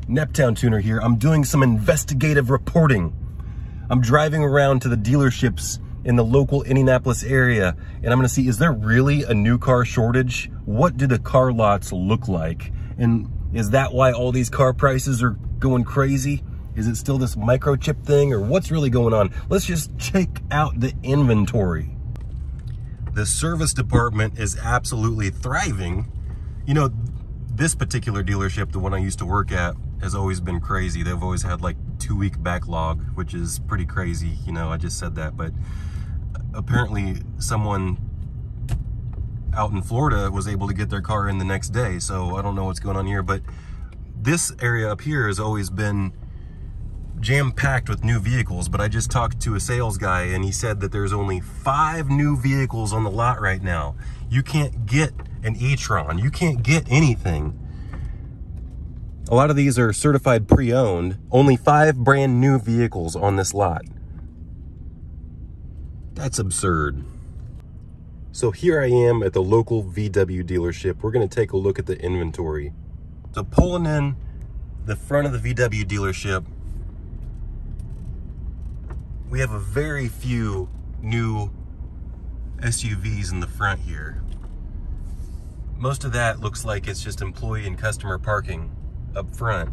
Neptown Tuner here. I'm doing some investigative reporting. I'm driving around to the dealerships in the local Indianapolis area, and I'm gonna see, is there really a new car shortage? What do the car lots look like? And is that why all these car prices are going crazy? Is it still this microchip thing, or what's really going on? Let's just check out the inventory. The service department is absolutely thriving. You know, this particular dealership, the one I used to work at, has always been crazy. They've always had like 2-week backlog, which is pretty crazy. You know, I just said that, but apparently someone out in Florida was able to get their car in the next day. So I don't know what's going on here, but this area up here has always been jam-packed with new vehicles. But I just talked to a sales guy and he said that there's only 5 new vehicles on the lot right now. You can't get an e-tron, you can't get anything. A lot of these are certified pre-owned. Only 5 brand new vehicles on this lot. That's absurd. So here I am at the local VW dealership. We're gonna take a look at the inventory. So pulling in the front of the VW dealership, we have a very few new SUVs in the front here. Most of that looks like it's just employee and customer parking up front.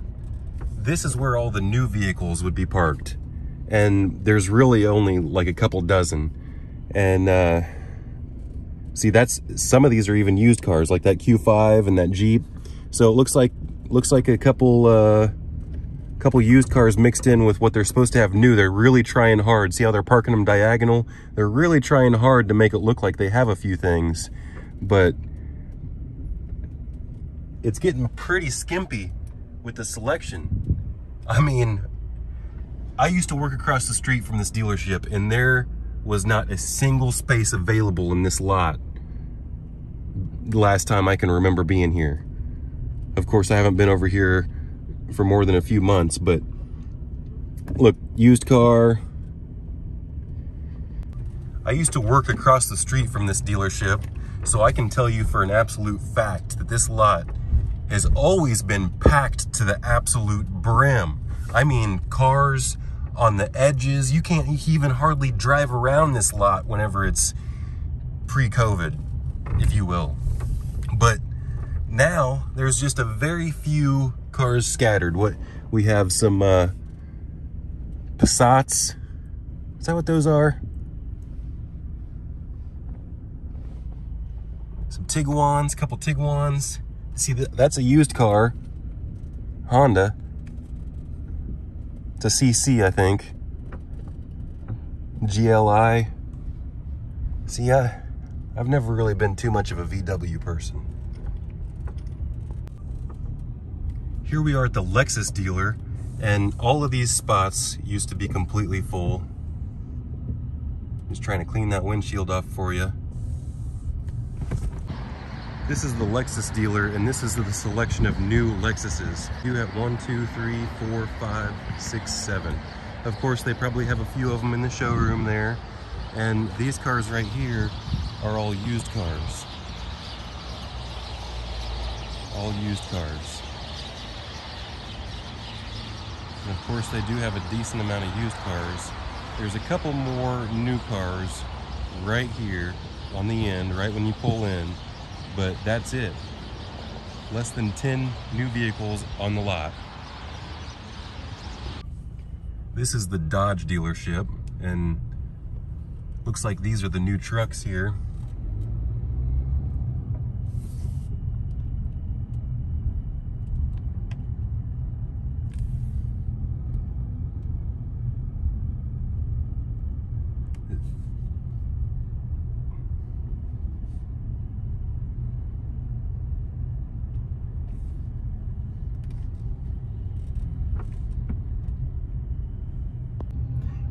This is where all the new vehicles would be parked, and there's really only like a couple dozen. And see, that's, some of these are even used cars, like that Q5 and that Jeep. So it looks like a couple used cars mixed in with what they're supposed to have new. They're really trying hard. See how they're parking them diagonal? They're really trying hard to make it look like they have a few things, but it's getting pretty skimpy with the selection. I mean, I used to work across the street from this dealership, and there was not a single space available in this lot the last time I can remember being here. Of course, I haven't been over here for more than a few months, but look, used car. I used to work across the street from this dealership, so I can tell you for an absolute fact that this lot has always been packed to the absolute brim. I mean, cars on the edges. You can't even hardly drive around this lot whenever it's pre-COVID, if you will. But now there's just a very few cars scattered. What we have, some Passats. Is that what those are? Some Tiguans, a couple Tiguans. See, that's a used car, Honda. It's a CC, I think. GLI. See, I've never really been too much of a VW person. Here we are at the Lexus dealer, and all of these spots used to be completely full. Just trying to clean that windshield off for you. This is the Lexus dealer, and this is the selection of new Lexuses. You have 1, 2, 3, 4, 5, 6, 7. Of course, they probably have a few of them in the showroom there. And these cars right here are all used cars. All used cars. And of course, they do have a decent amount of used cars. There's a couple more new cars right here on the end, right when you pull in. But that's it. Less than 10 new vehicles on the lot. This is the Dodge dealership, and looks like these are the new trucks here.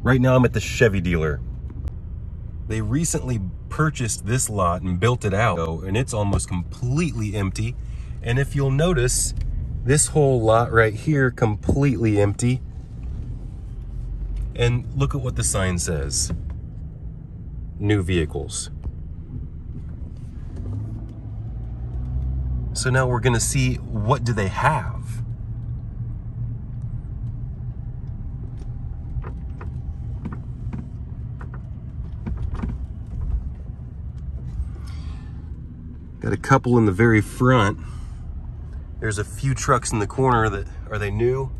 Right now I'm at the Chevy dealer. They recently purchased this lot and built it out, and it's almost completely empty. And if you'll notice, this whole lot right here completely empty. And look at what the sign says. New vehicles. So now we're gonna see, what do they have? Got a couple in the very front. There's a few trucks in the corner that, are they new?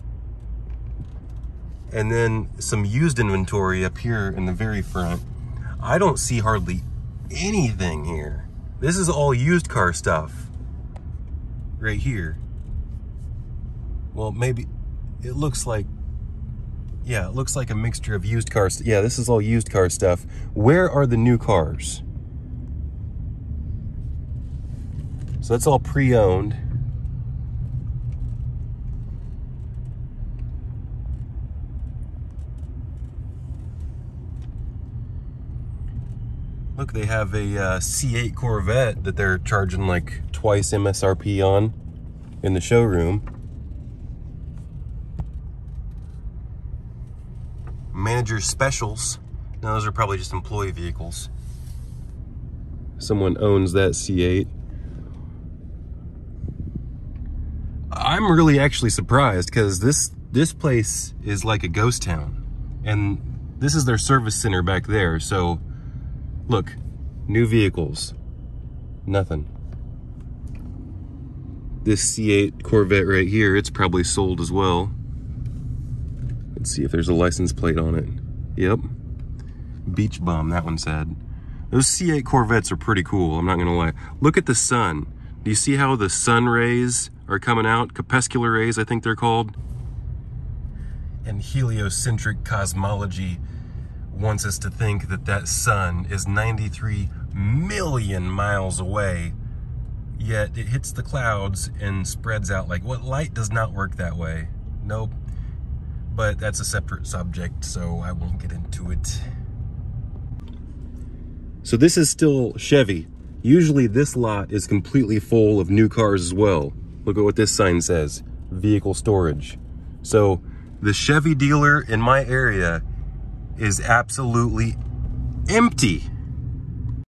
And then some used inventory up here in the very front. I don't see hardly anything here. This is all used car stuff right here. Well, maybe it looks like, yeah, it looks like a mixture of used cars. Yeah, this is all used car stuff. Where are the new cars? So that's all pre-owned. Look, they have a C8 Corvette that they're charging like twice MSRP on in the showroom. Manager specials. Now those are probably just employee vehicles. Someone owns that C8. I'm really actually surprised because this place is like a ghost town. And this is their service center back there, so look, new vehicles, nothing. This C8 Corvette right here, it's probably sold as well. Let's see if there's a license plate on it. Yep, Beach Bum, that one said. Those C8 Corvettes are pretty cool, I'm not gonna lie. Look at the sun. Do you see how the sun rays are coming out? Crepuscular rays, I think they're called. And heliocentric cosmology wants us to think that that sun is 93 million miles away, yet it hits the clouds and spreads out like what? Light does not work that way. Nope. But that's a separate subject, so I won't get into it. So this is still Chevy. Usually this lot is completely full of new cars as well. Look at what this sign says, vehicle storage. So the Chevy dealer in my area is absolutely empty.